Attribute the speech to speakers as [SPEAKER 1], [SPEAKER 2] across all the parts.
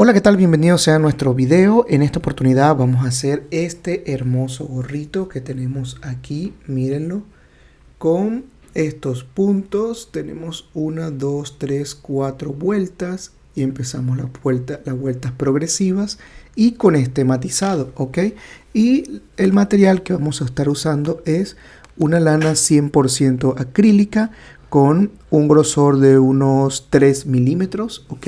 [SPEAKER 1] Hola, ¿qué tal? Bienvenidos a nuestro video. En esta oportunidad vamos a hacer este hermoso gorrito que tenemos aquí. Mírenlo. Con estos puntos tenemos 1, 2, 3, 4 vueltas y empezamos las vueltas progresivas y con este matizado, ¿ok? Y el material que vamos a estar usando es una lana 100% acrílica con un grosor de unos 3 milímetros, ¿ok?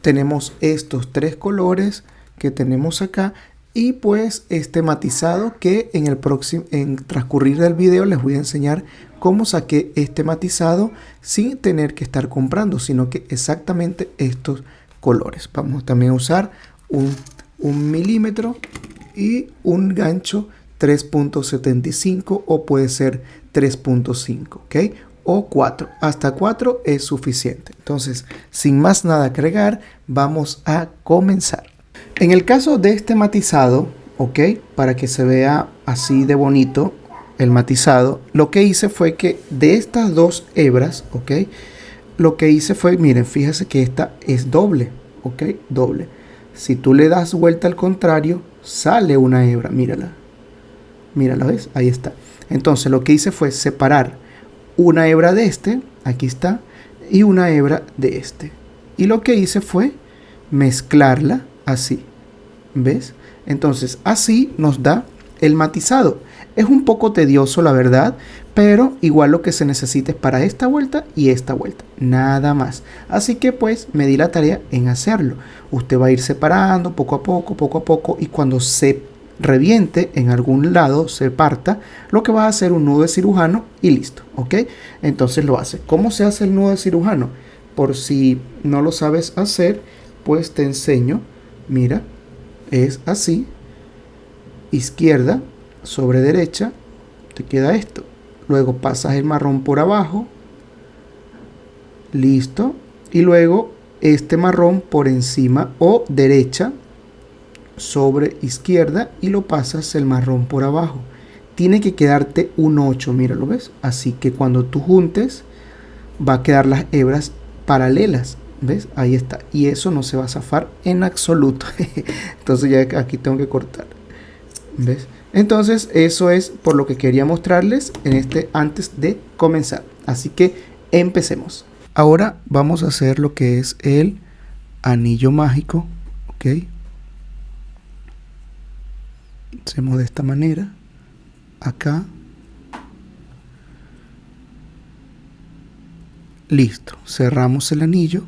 [SPEAKER 1] Tenemos estos tres colores que tenemos acá y pues este matizado que en transcurrir del video les voy a enseñar cómo saqué este matizado sin tener que estar comprando, sino que exactamente estos colores. Vamos también a usar un milímetro y un gancho 3.75 o puede ser 3.5, ¿ok? O 4, hasta 4 es suficiente. Entonces, sin más nada que agregar, vamos a comenzar. En el caso de este matizado, ok, para que se vea así de bonito el matizado, lo que hice fue que de estas dos hebras, ok, lo que hice fue, miren, fíjense que esta es doble, ok, doble. Si tú le das vuelta al contrario, sale una hebra, mírala. Mírala, ¿ves? Ahí está. Entonces, lo que hice fue separar una hebra de este, aquí está, y una hebra de este. Y lo que hice fue mezclarla así, ¿ves? Entonces así nos da el matizado. Es un poco tedioso, la verdad, pero igual lo que se necesita es para esta vuelta y esta vuelta, nada más. Así que pues me di la tarea en hacerlo. Usted va a ir separando poco a poco, y cuando se reviente en algún lado, se parta, lo que va a hacer un nudo de cirujano y listo, ¿ok? Entonces lo hace. ¿Cómo se hace el nudo de cirujano? Por si no lo sabes hacer, pues te enseño. Mira, es así, izquierda sobre derecha, te queda esto. Luego pasas el marrón por abajo, listo, y luego este marrón por encima o derecha sobre izquierda y lo pasas el marrón por abajo. Tiene que quedarte un 8, mira, ¿lo ves? Así que cuando tú juntes va a quedar las hebras paralelas, ¿ves? Ahí está, y eso no se va a zafar en absoluto. Entonces ya aquí tengo que cortar, ¿ves? Entonces eso es por lo que quería mostrarles en antes de comenzar. Así que empecemos. Ahora vamos a hacer lo que es el anillo mágico, ¿ok? Hacemos de esta manera, acá, listo, cerramos el anillo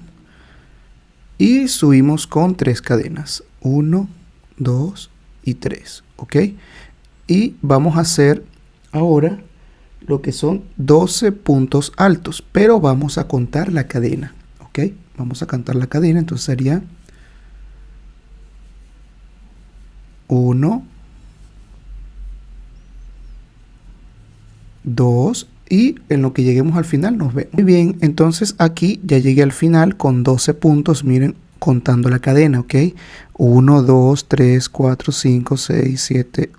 [SPEAKER 1] y subimos con 3 cadenas, 1, 2 y 3, ok, y vamos a hacer ahora lo que son 12 puntos altos, pero vamos a contar la cadena, ok, vamos a contar la cadena, entonces sería 1, 2 y en lo que lleguemos al final nos vemos. Muy bien, entonces aquí ya llegué al final con 12 puntos, miren, contando la cadena, ¿ok? 1, 2, 3, 4, 5, 6, 7,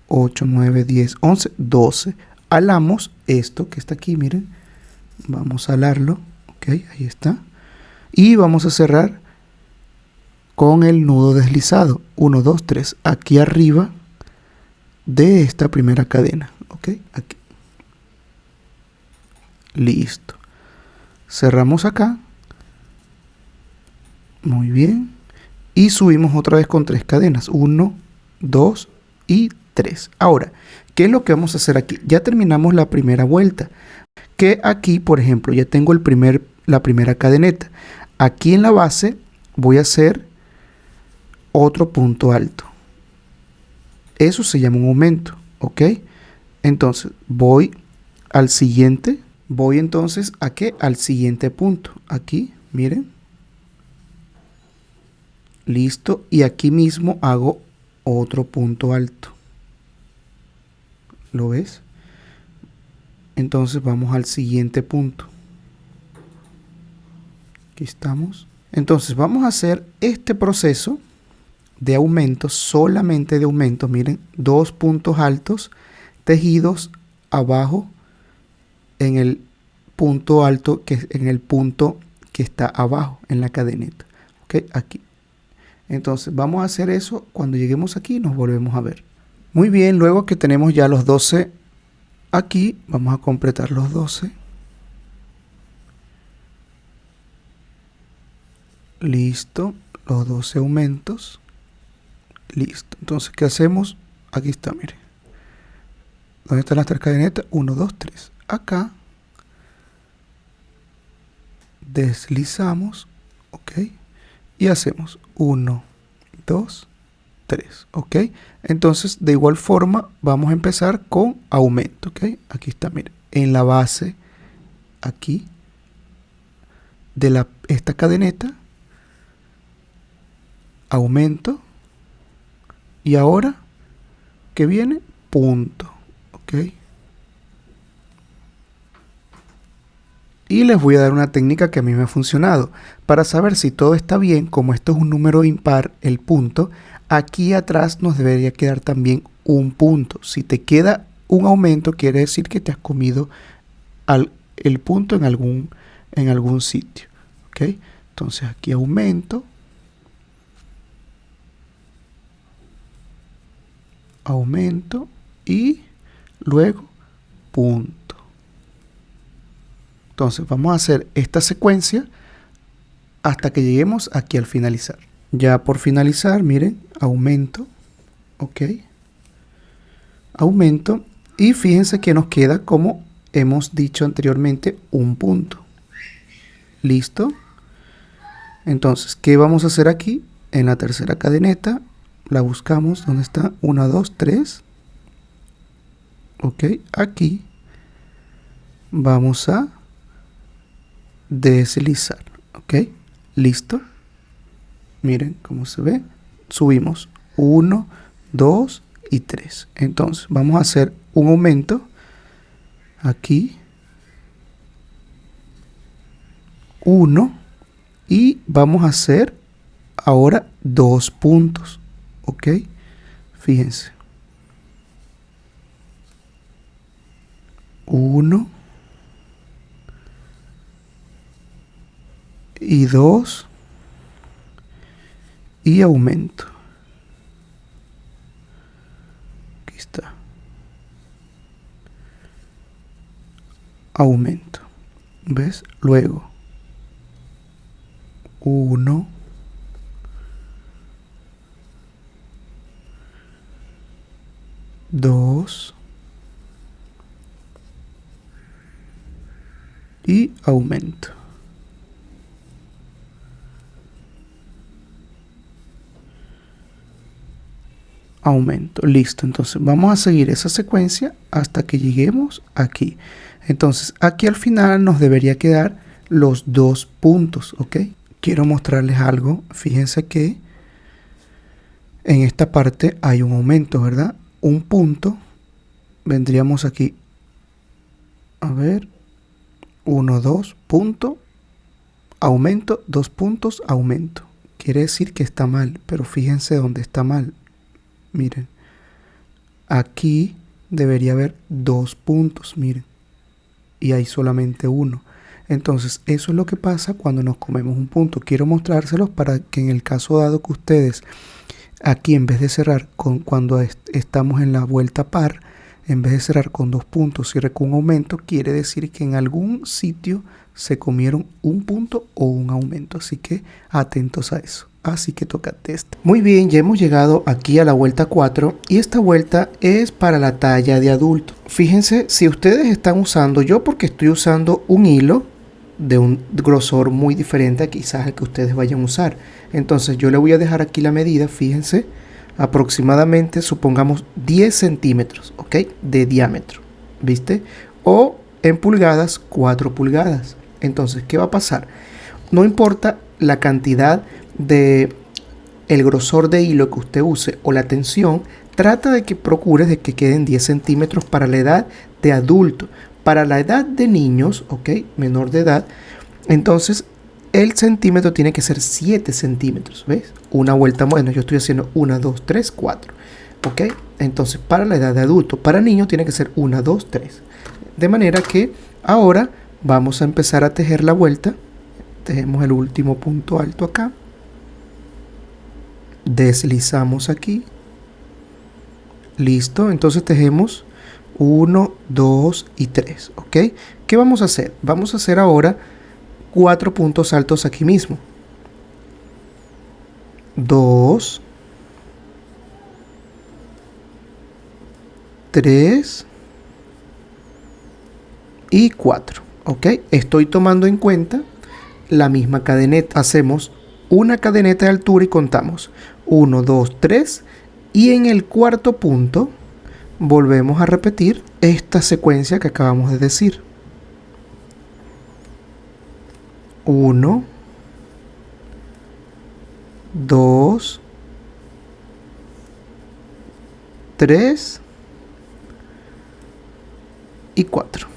[SPEAKER 1] 8, 9, 10, 11, 12. Alamos esto que está aquí, miren. Vamos a alarlo, ¿ok? Ahí está. Y vamos a cerrar con el nudo deslizado. 1, 2, 3. Aquí arriba de esta primera cadena, ¿ok? Aquí. Listo. Cerramos acá. Muy bien. Y subimos otra vez con 3 cadenas. 1, 2 y 3. Ahora, ¿qué es lo que vamos a hacer aquí? Ya terminamos la primera vuelta. Que aquí, por ejemplo, ya tengo la primera cadeneta. Aquí en la base voy a hacer otro punto alto. Eso se llama un aumento, ¿ok? Entonces, voy al siguiente. Voy entonces ¿a qué? Al siguiente punto. Aquí, miren. Listo. Y aquí mismo hago otro punto alto. ¿Lo ves? Entonces vamos al siguiente punto. Aquí estamos. Entonces vamos a hacer este proceso de aumento, solamente de aumento. Miren, 2 puntos altos tejidos abajo en el punto alto, que es en el punto que está abajo en la cadeneta, ok, aquí. Entonces vamos a hacer eso. Cuando lleguemos aquí nos volvemos a ver. Muy bien, luego que tenemos ya los 12 aquí, vamos a completar los 12. Listo, los 12 aumentos. Listo, entonces ¿qué hacemos? Aquí está, mire. ¿Dónde están las 3 cadenetas? 1, 2, 3. Acá deslizamos, ok, y hacemos 1, 2, 3, ok. Entonces de igual forma vamos a empezar con aumento, ok. Aquí está, mire, en la base aquí de esta cadeneta, aumento, y ahora que viene punto, ok. Y les voy a dar una técnica que a mí me ha funcionado. Para saber si todo está bien, como esto es un número impar, el punto, aquí atrás nos debería quedar también un punto. Si te queda un aumento, quiere decir que te has comido el punto en algún sitio. ¿Ok? Entonces aquí aumento. Aumento y luego punto. Entonces vamos a hacer esta secuencia hasta que lleguemos aquí al finalizar. Ya por finalizar, miren, aumento, ok, aumento, y fíjense que nos queda, como hemos dicho anteriormente, un punto. Listo. Entonces, ¿qué vamos a hacer aquí? En la tercera cadeneta, la buscamos, ¿dónde está? 1, 2, 3. Ok, aquí vamos a deslizar, ok, listo. Miren cómo se ve. Subimos 1, 2 y 3. Entonces vamos a hacer un aumento aquí, 1, y vamos a hacer ahora 2 puntos, ok. Fíjense, 1 y 2 y aumento. Aquí está. Aumento. ¿Ves? Luego 1, 2 y aumento. Aumento, listo. Entonces vamos a seguir esa secuencia hasta que lleguemos aquí. Entonces aquí al final nos debería quedar los 2 puntos, ok. Quiero mostrarles algo. Fíjense que en esta parte hay un aumento, ¿verdad? Un punto, vendríamos aquí, a ver, 1, 2, punto, aumento, 2 puntos, aumento. Quiere decir que está mal, pero fíjense dónde está mal. Miren, aquí debería haber 2 puntos, miren, y hay solamente 1. Entonces eso es lo que pasa cuando nos comemos un punto. Quiero mostrárselos para que en el caso dado que ustedes aquí, en vez de cerrar cuando estamos en la vuelta par, en vez de cerrar con 2 puntos, cierre con un aumento, quiere decir que en algún sitio se comieron un punto o un aumento. Así que atentos a eso. Así que toca test. Muy bien, ya hemos llegado aquí a la vuelta 4 y esta vuelta es para la talla de adulto. Fíjense, si ustedes están usando, yo porque estoy usando un hilo de un grosor muy diferente a quizás el que ustedes vayan a usar. Entonces yo le voy a dejar aquí la medida, fíjense, aproximadamente, supongamos 10 centímetros, ¿ok? De diámetro, ¿viste? O en pulgadas, 4 pulgadas. Entonces, ¿qué va a pasar? No importa la cantidad de el grosor de hilo que usted use o la tensión, trata de que procures de que queden 10 centímetros para la edad de adulto. Para la edad de niños, ok, menor de edad, entonces el centímetro tiene que ser 7 centímetros, ¿ves? Una vuelta, bueno, yo estoy haciendo 1, 2, 3, 4, ok. Entonces para la edad de adulto, para niños tiene que ser 1, 2, 3. De manera que ahora vamos a empezar a tejer la vuelta. Tejemos el último punto alto acá. deslizamos aquí. Listo, entonces tejemos 1, 2 y 3, ¿ok? ¿Qué vamos a hacer? Vamos a hacer ahora 4 puntos altos aquí mismo. 2, 3 y 4, ¿ok? Estoy tomando en cuenta la misma cadeneta. Hacemos una cadeneta de altura y contamos 1, 2, 3 y en el cuarto punto volvemos a repetir esta secuencia que acabamos de decir. 1, 2, 3 y 4.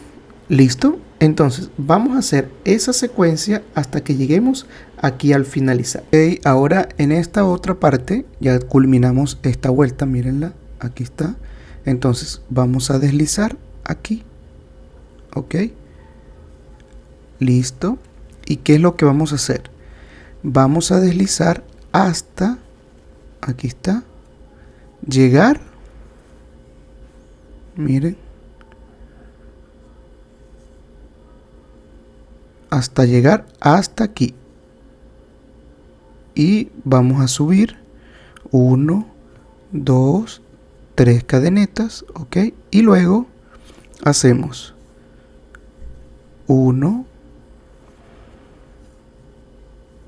[SPEAKER 1] ¿Listo? Entonces vamos a hacer esa secuencia hasta que lleguemos aquí al finalizar. Okay, ahora en esta otra parte ya culminamos esta vuelta, mírenla, aquí está. Entonces vamos a deslizar aquí, ok, listo. ¿Y qué es lo que vamos a hacer? Vamos a deslizar hasta, aquí está, llegar, miren, hasta llegar hasta aquí. Y vamos a subir 1, 2, 3 cadenetas, ok, y luego hacemos 1,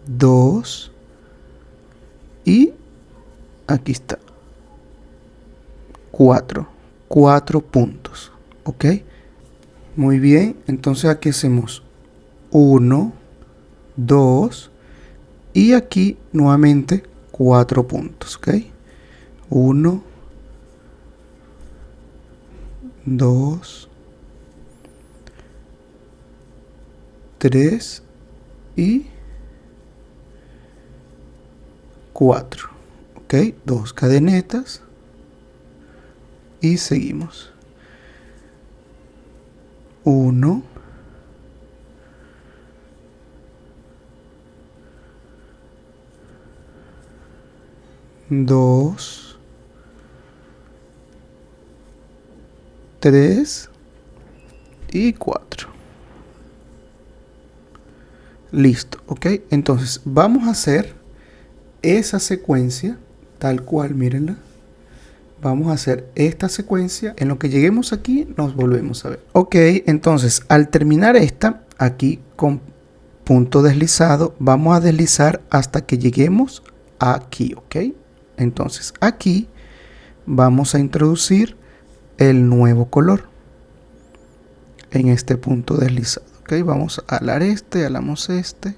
[SPEAKER 1] 2 y aquí está 4 puntos, ok. Muy bien, entonces aquí hacemos 1, 2 y aquí nuevamente 4 puntos, ok. 1, 2, 3 y 4, ok, 2 cadenetas y seguimos. 1, 2, 3 y 4. Listo, ok. Entonces vamos a hacer esa secuencia tal cual, mírenla. Vamos a hacer esta secuencia. En lo que lleguemos aquí nos volvemos a ver. Ok, entonces al terminar esta, aquí con punto deslizado, vamos a deslizar hasta que lleguemos aquí, ok. Entonces aquí vamos a introducir el nuevo color en este punto deslizado, ok. Vamos a alar este, alamos este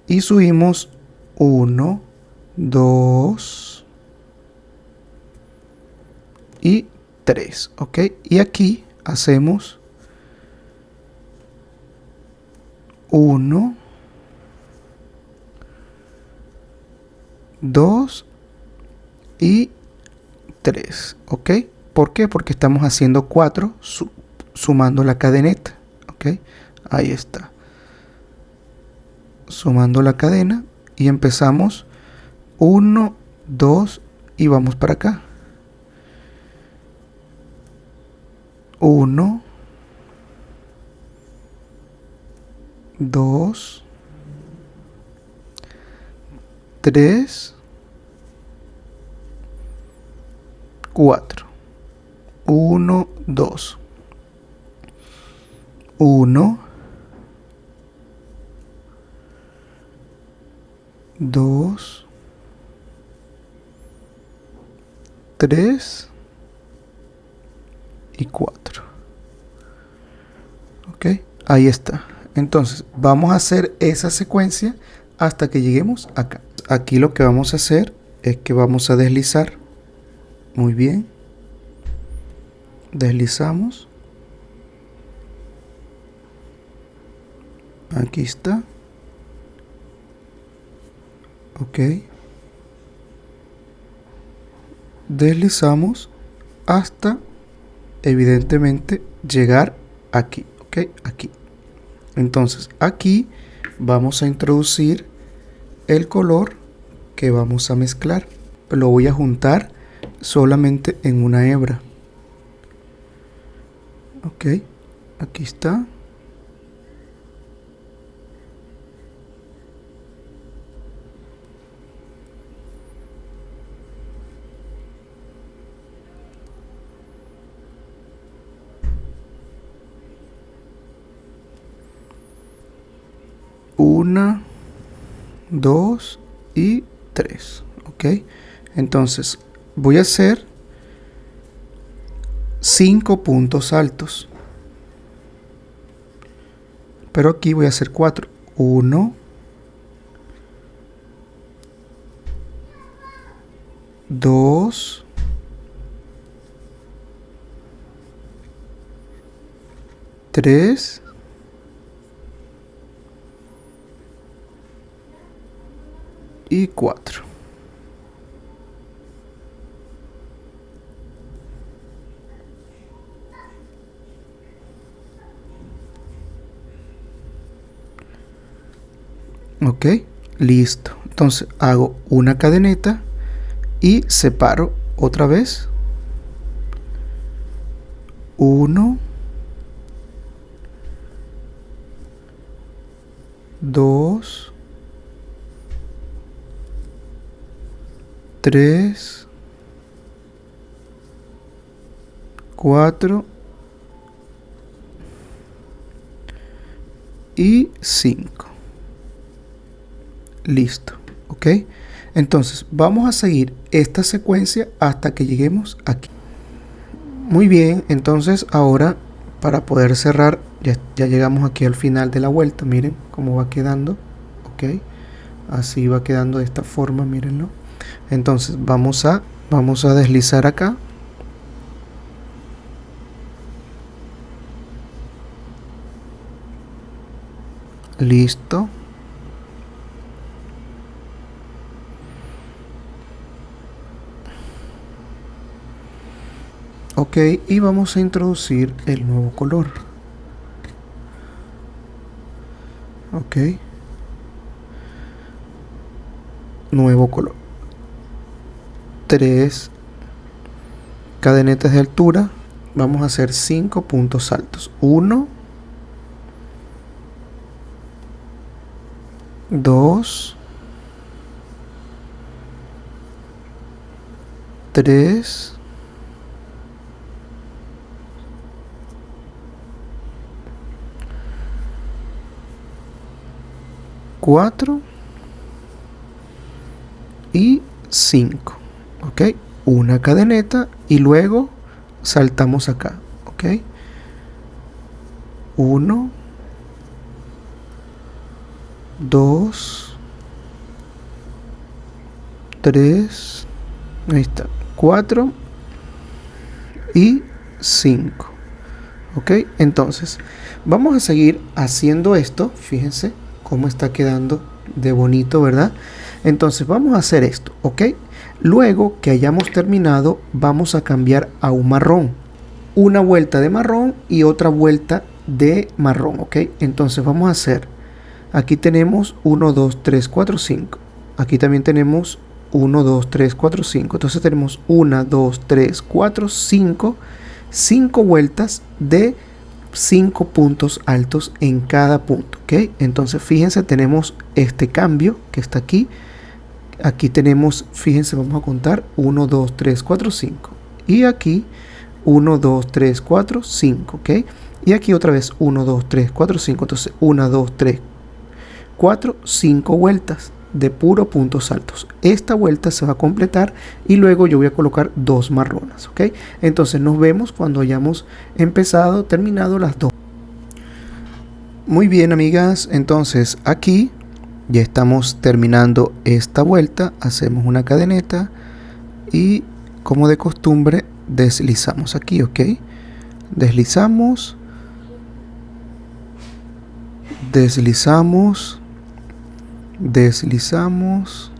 [SPEAKER 1] y subimos 1, 2 y 3, ok. Y aquí hacemos 1, 2 y 3, ok. ¿Por qué? Porque estamos haciendo 4 sumando la cadeneta, ok. Ahí está, sumando la cadena y empezamos 1, 2 y vamos para acá. 1, 2, 3, 4. 1, 2. 1, 2, 3 y 4. Ok, ahí está. Entonces vamos a hacer esa secuencia hasta que lleguemos acá. Aquí lo que vamos a hacer es que vamos a deslizar. Muy bien. Deslizamos. Aquí está. Ok. Deslizamos hasta, evidentemente, llegar aquí. Ok, aquí. Entonces aquí vamos a introducir el color que vamos a mezclar. Lo voy a juntar solamente en una hebra. Ok, aquí está. Una, dos y tres. Ok, entonces voy a hacer 5 puntos altos, pero aquí voy a hacer 4. 1, 2, 3 y 4. Ok, listo. Entonces hago una cadeneta y separo otra vez. 1, 2, 3, 4 y 5. Listo, ok. Entonces vamos a seguir esta secuencia hasta que lleguemos aquí. Muy bien, entonces ahora para poder cerrar, ya llegamos aquí al final de la vuelta. Miren cómo va quedando, ok. Así va quedando de esta forma, mírenlo. Entonces vamos a deslizar acá. Listo. Ok, y vamos a introducir el nuevo color. Ok. Nuevo color. 3 cadenetas de altura. Vamos a hacer 5 puntos altos. 1, 2, 3, 4 y 5. Ok, una cadeneta y luego saltamos acá. Ok, 1, 2, 3, ahí está, 4 y 5. Ok, entonces vamos a seguir haciendo esto. Fíjense cómo está quedando de bonito, ¿verdad? Entonces vamos a hacer esto, ok. Luego que hayamos terminado, vamos a cambiar a un marrón. Una vuelta de marrón y otra vuelta de marrón, ok. Entonces vamos a hacer, aquí tenemos 1, 2, 3, 4, 5. Aquí también tenemos 1, 2, 3, 4, 5. Entonces tenemos 1, 2, 3, 4, 5. 5 vueltas de 5 puntos altos en cada punto, ¿ok? Entonces fíjense, tenemos este cambio que está aquí. Aquí tenemos, fíjense, vamos a contar 1, 2, 3, 4, 5. Y aquí 1, 2, 3, 4, 5, ¿ok? Y aquí otra vez 1, 2, 3, 4, 5. Entonces 1, 2, 3, 4, 5 vueltas de puro puntos altos. Esta vuelta se va a completar y luego yo voy a colocar 2 marronas, ¿ok? Entonces nos vemos cuando hayamos terminado las 2. Muy bien, amigas, entonces aquí ya estamos terminando esta vuelta. Hacemos una cadeneta y, como de costumbre, deslizamos aquí, ¿ok? Deslizamos, deslizamos, deslizamos,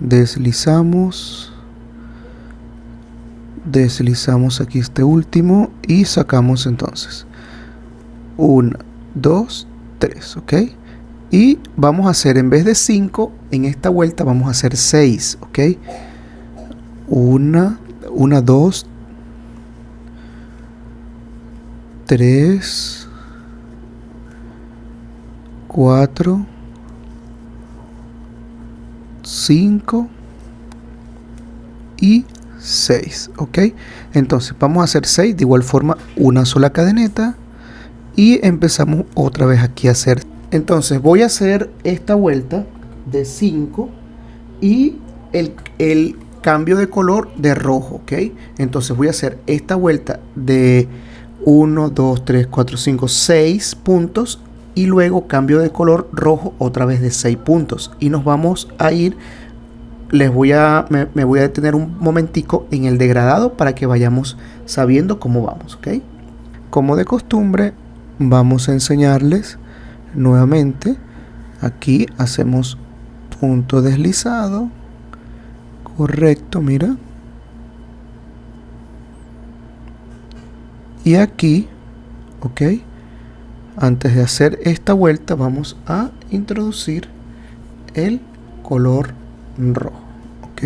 [SPEAKER 1] deslizamos, deslizamos aquí este último y sacamos entonces 1, 2, 3, ¿ok? Y vamos a hacer, en vez de 5, en esta vuelta vamos a hacer 6, ¿ok? 1, 2, 3, 4, 5 y 6, ¿ok? Entonces vamos a hacer 6, de igual forma una sola cadeneta y empezamos otra vez aquí a hacer. Entonces voy a hacer esta vuelta de 5 y el cambio de color de rojo, ¿ok? Entonces voy a hacer esta vuelta de 1, 2, 3, 4, 5, 6 puntos y luego cambio de color rojo otra vez de 6 puntos y nos vamos a ir. Me voy a detener un momentico en el degradado para que vayamos sabiendo cómo vamos, ¿ok? Como de costumbre, vamos a enseñarles nuevamente. Aquí hacemos punto deslizado, correcto, mira. Y aquí, ok, antes de hacer esta vuelta vamos a introducir el color rojo, ok.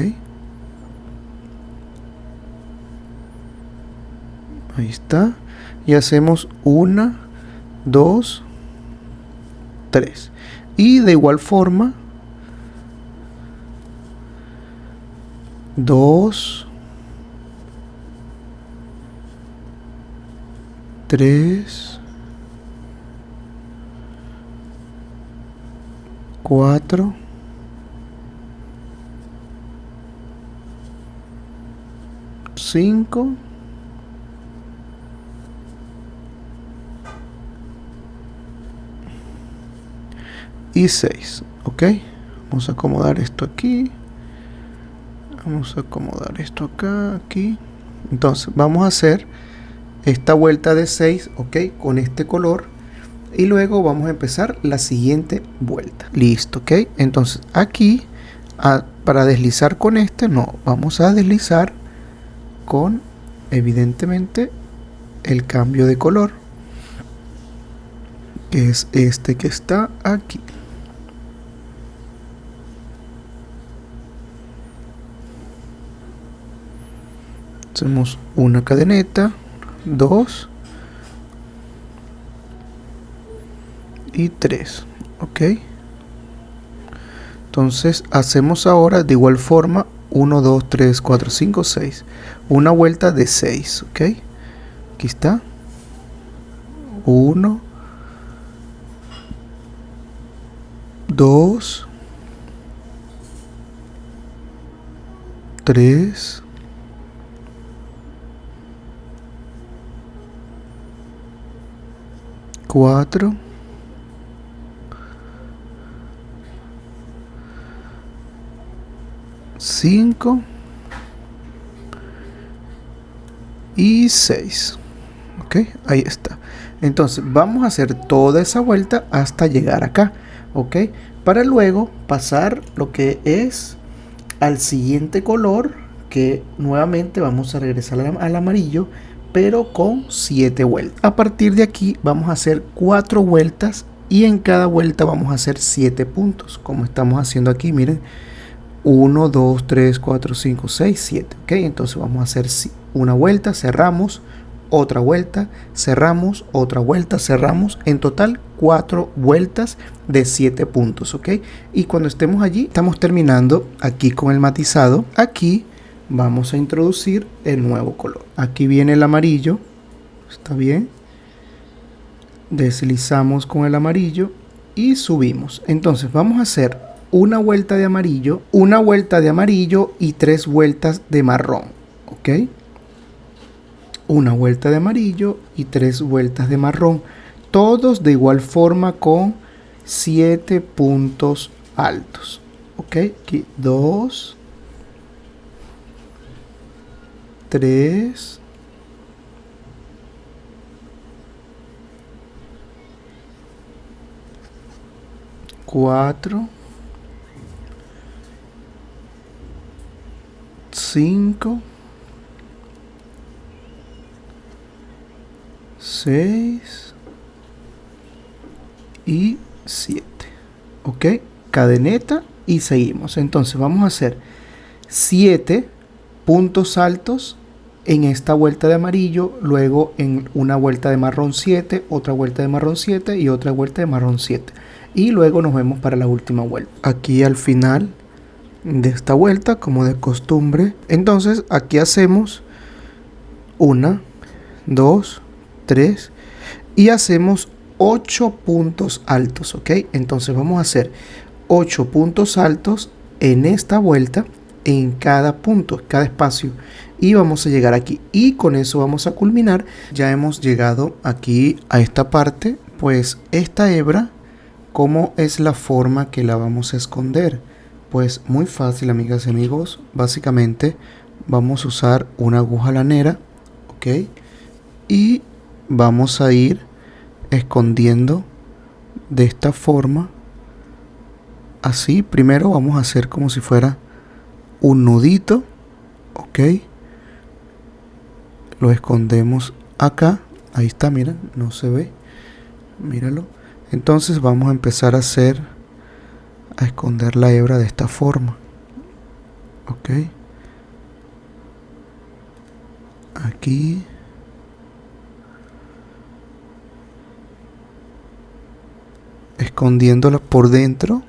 [SPEAKER 1] Ahí está. Y hacemos 1, 2, 3. Y de igual forma 2, 3, 4, 5 y 6, ok. Vamos a acomodar esto aquí, vamos a acomodar esto acá, aquí. Entonces vamos a hacer esta vuelta de 6, ok, con este color y luego vamos a empezar la siguiente vuelta. Listo, ok. Entonces aquí para deslizar con este, no, vamos a deslizar con evidentemente el cambio de color, que es este que está aquí. Hacemos una cadeneta, 2 y 3, ok. Entonces hacemos ahora de igual forma 1, 2, 3, 4, 5, 6, una vuelta de 6, ok. Aquí está, 1, 2, 3, 4, 5 y 6, ok, ahí está. Entonces vamos a hacer toda esa vuelta hasta llegar acá, ok, para luego pasar lo que es al siguiente color, que nuevamente vamos a regresar al amarillo, pero con 7 vueltas. A partir de aquí vamos a hacer 4 vueltas y en cada vuelta vamos a hacer 7 puntos, como estamos haciendo aquí, miren. 1, 2, 3, 4, 5, 6, 7, ok. Entonces vamos a hacer una vuelta, cerramos, otra vuelta, cerramos, otra vuelta, cerramos. En total 4 vueltas de 7 puntos, ok. Y cuando estemos allí, estamos terminando aquí con el matizado. Aquí vamos a introducir el nuevo color. Aquí viene el amarillo, está bien. Deslizamos con el amarillo y subimos. Entonces vamos a hacer una vuelta de amarillo, una vuelta de amarillo y 3 vueltas de marrón, ok. Una vuelta de amarillo y 3 vueltas de marrón, todos de igual forma con 7 puntos altos, ok. Aquí 2, 3, 4, 5, 6 y 7. ¿ok? Cadeneta y seguimos. Entonces vamos a hacer 7 puntos altos en esta vuelta de amarillo, luego en una vuelta de marrón 7, otra vuelta de marrón 7 y otra vuelta de marrón 7. Y luego nos vemos para la última vuelta. Aquí al final de esta vuelta, como de costumbre, entonces aquí hacemos 1, 2, 3 y hacemos 8 puntos altos, ¿ok? Entonces vamos a hacer 8 puntos altos en esta vuelta, en cada punto, cada espacio, y vamos a llegar aquí y con eso vamos a culminar. Ya hemos llegado aquí a esta parte. Pues esta hebra, ¿cómo es la forma que la vamos a esconder? Pues muy fácil, amigas y amigos. Básicamente vamos a usar una aguja lanera, ¿ok? Y vamos a ir escondiendo de esta forma. Así, primero vamos a hacer como si fuera un nudito, ¿ok? Lo escondemos acá. Ahí está, mira, no se ve. Míralo. Entonces vamos a empezar a esconder la hebra de esta forma, ¿ok? Aquí. Escondiéndola por dentro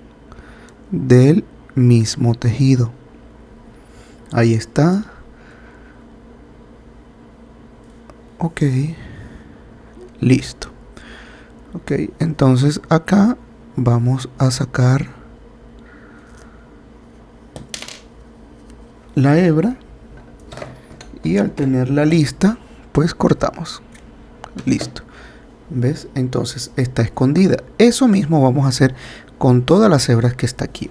[SPEAKER 1] del mismo tejido. Ahí está. Ok. Listo. Ok, entonces acá vamos a sacar la hebra y al tenerla lista, pues cortamos. Listo. ¿Ves? Entonces está escondida. Eso mismo vamos a hacer con todas las hebras que está aquí.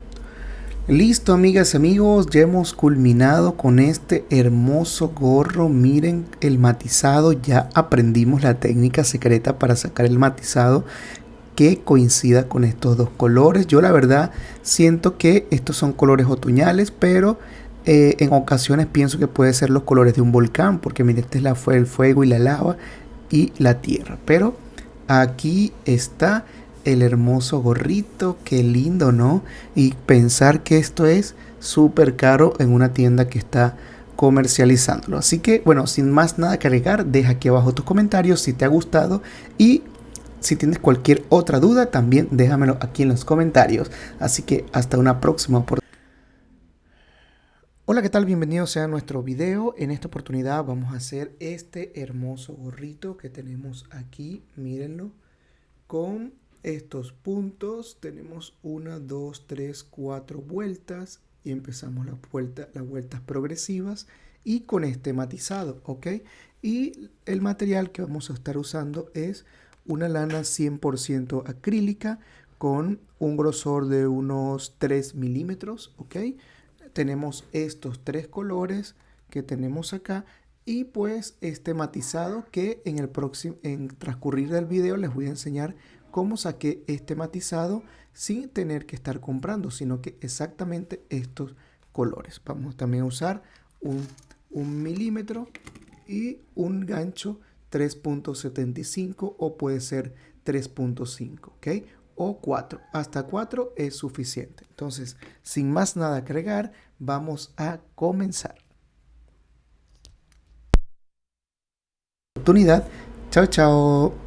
[SPEAKER 1] Listo, amigas y amigos, ya hemos culminado con este hermoso gorro. Miren el matizado, ya aprendimos la técnica secreta para sacar el matizado que coincida con estos dos colores. Yo la verdad siento que estos son colores otoñales, pero en ocasiones pienso que puede ser los colores de un volcán, porque miren, este es el fuego y la lava y la tierra. Pero aquí está el hermoso gorrito, qué lindo, ¿no? Y pensar que esto es súper caro en una tienda que está comercializándolo. Así que, bueno, sin más nada que agregar, deja aquí abajo tus comentarios si te ha gustado y si tienes cualquier otra duda, también déjamelo aquí en los comentarios. Así que hasta una próxima oportunidad. Hola, ¿qué tal? Bienvenidos a nuestro video. En esta oportunidad vamos a hacer este hermoso gorrito que tenemos aquí. Mírenlo. Con estos puntos tenemos 1, 2, 3, 4 vueltas y empezamos las vueltas progresivas y con este matizado, ¿ok? Y el material que vamos a estar usando es una lana 100% acrílica con un grosor de unos 3 milímetros, ¿ok? Tenemos estos 3 colores que tenemos acá y pues este matizado que en transcurrir del video les voy a enseñar cómo saqué este matizado sin tener que estar comprando, sino que exactamente estos colores. Vamos también a usar un milímetro y un gancho 3.75 o puede ser 3.5, ¿ok? O 4. Hasta 4 es suficiente. Entonces, sin más nada que agregar, vamos a comenzar. Oportunidad. Chao, chao.